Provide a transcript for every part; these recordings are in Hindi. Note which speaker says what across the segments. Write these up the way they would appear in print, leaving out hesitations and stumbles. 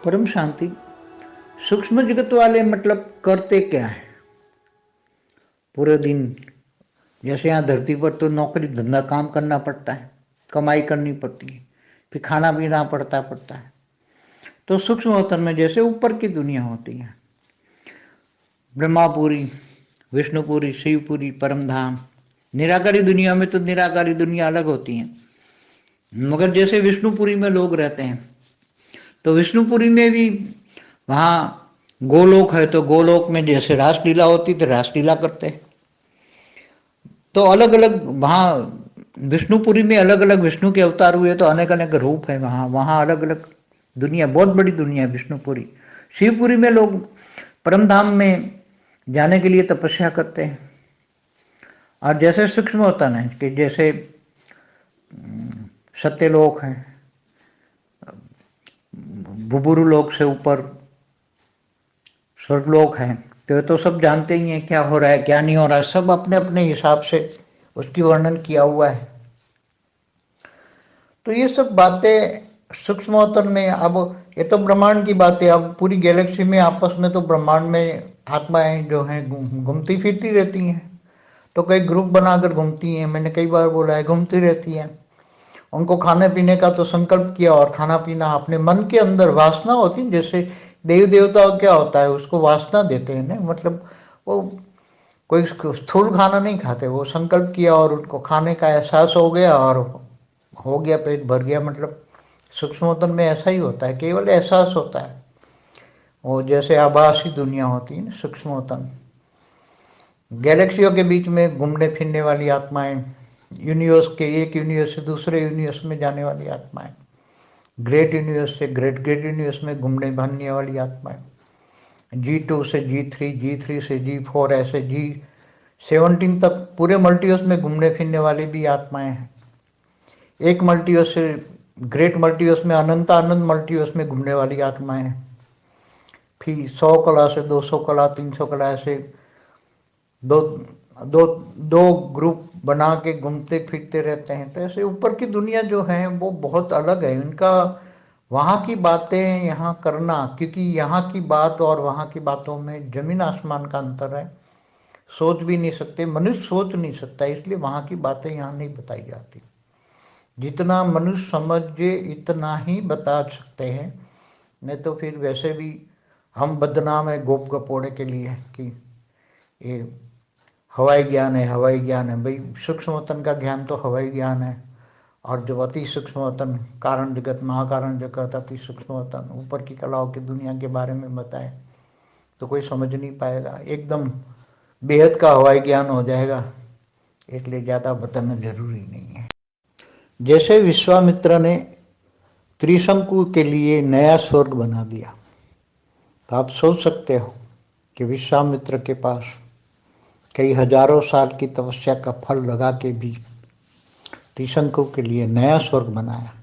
Speaker 1: परम शांति सूक्ष्म जगत वाले मतलब करते क्या है पूरे दिन। जैसे यहाँ धरती पर तो नौकरी धंधा काम करना पड़ता है, कमाई करनी पड़ती है, फिर खाना पीना पड़ता है। तो सूक्ष्म अवतरण में जैसे ऊपर की दुनिया होती है, ब्रह्मापुरी, विष्णुपुरी, शिवपुरी, परम धाम। निराकारी दुनिया में तो निराकारी दुनिया अलग होती है, मगर जैसे विष्णुपुरी में लोग रहते हैं तो विष्णुपुरी में भी वहाँ गोलोक है, तो गोलोक में जैसे रासलीला होती तो रासलीला करते हैं। तो अलग अलग वहाँ विष्णुपुरी में अलग अलग विष्णु के अवतार हुए, तो अनेक अनेक रूप है वहाँ। वहाँ अलग अलग दुनिया, बहुत बड़ी दुनिया है विष्णुपुरी। शिवपुरी में लोग परम धाम में जाने के लिए तपस्या करते हैं। और जैसे सूक्ष्म होता है कि जैसे सत्यलोक है, बुबुरु लोक से ऊपर स्वर्गलोक है, तो सब जानते ही हैं क्या हो रहा है क्या नहीं हो रहा है, सब अपने अपने हिसाब से उसकी वर्णन किया हुआ है। तो ये सब बातें सूक्ष्मोत्तर में, अब ये तो ब्रह्मांड की बातें, अब पूरी गैलेक्सी में आपस में तो ब्रह्मांड में आत्माएं जो हैं घूमती फिरती रहती हैं। तो कई ग्रुप बनाकर घूमती हैं, मैंने कई बार बोला है, घूमती रहती हैं। उनको खाने पीने का तो संकल्प किया, और खाना पीना अपने मन के अंदर वासना होती है। जैसे देव देवता क्या होता है, उसको वासना देते हैं ना, मतलब वो कोई स्थूल खाना नहीं खाते, वो संकल्प किया और उनको खाने का एहसास हो गया और हो गया, पेट भर गया। मतलब सूक्ष्मोत्तन में ऐसा ही होता है, केवल एहसास होता है। वो जैसे आभासी दुनिया होती है ना सूक्ष्मोत्तन, गैलेक्सियों के बीच में घूमने फिरने वाली आत्माएं, यूनिवर्स के एक यूनिवर्स से दूसरे यूनिवर्स में जाने वाली आत्माएं, ग्रेट यूनिवर्स से ग्रेट ग्रेट यूनिवर्स में घूमने भागने वाली आत्माएं, G2 से G3, G3 से G4, ऐसे G17 तक पूरे मल्टीवर्स में घूमने फिरने वाली भी आत्माएं हैं। एक मल्टीवर्स से ग्रेट मल्टीवर्स में अनंत मल्टीवर्स में घूमने वाली आत्माएं हैं। फिर 100 कला से 200 कला 300 कला ऐसे दो दो दो ग्रुप बना के घूमते फिरते रहते हैं। तो ऐसे ऊपर की दुनिया जो है वो बहुत अलग है। इनका वहाँ की बातें यहाँ करना, क्योंकि यहाँ की बात और वहाँ की बातों में जमीन आसमान का अंतर है, सोच भी नहीं सकते, मनुष्य सोच नहीं सकता, इसलिए वहाँ की बातें यहाँ नहीं बताई जाती। जितना मनुष्य समझे इतना ही बता सकते हैं, नहीं तो फिर वैसे भी हम बदनाम है गोप गपोड़े के लिए कि ये हवाई ज्ञान है, हवाई ज्ञान है। भाई सूक्ष्मतन का ज्ञान तो हवाई ज्ञान है, और जो अति सूक्ष्मतन कारण जगत, महाकारण जगत, अति सूक्ष्मतन ऊपर की कलाओं की दुनिया के बारे में बताए तो कोई समझ नहीं पाएगा, एकदम बेहद का हवाई ज्ञान हो जाएगा, इसलिए ज़्यादा बताना जरूरी नहीं है। जैसे विश्वामित्र ने त्रिशंकु के लिए नया स्वर्ग बना दिया, तो आप सोच सकते हो कि विश्वामित्र के पास कई हजारों साल की तपस्या का फल लगा के भी त्रिशंकु के लिए नया स्वर्ग बनाया,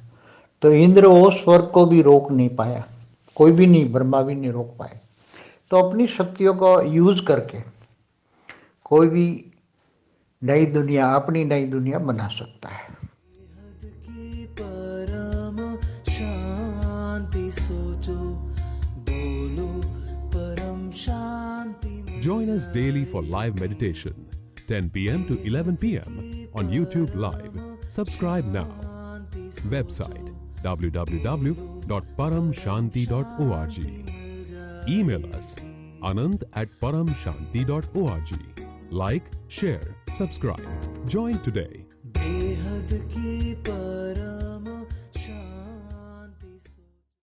Speaker 1: तो इंद्र वो स्वर्ग को भी रोक नहीं पाया, कोई भी नहीं, ब्रह्मा भी नहीं रोक पाए। तो अपनी शक्तियों को यूज करके कोई भी नई दुनिया, अपनी नई दुनिया बना सकता है।
Speaker 2: Join us daily for live meditation, 10 p.m. to 11 p.m. on YouTube Live. Subscribe now. Website www.paramshanti.org. Email us anand@paramshanti.org. Like, share, subscribe. Join today.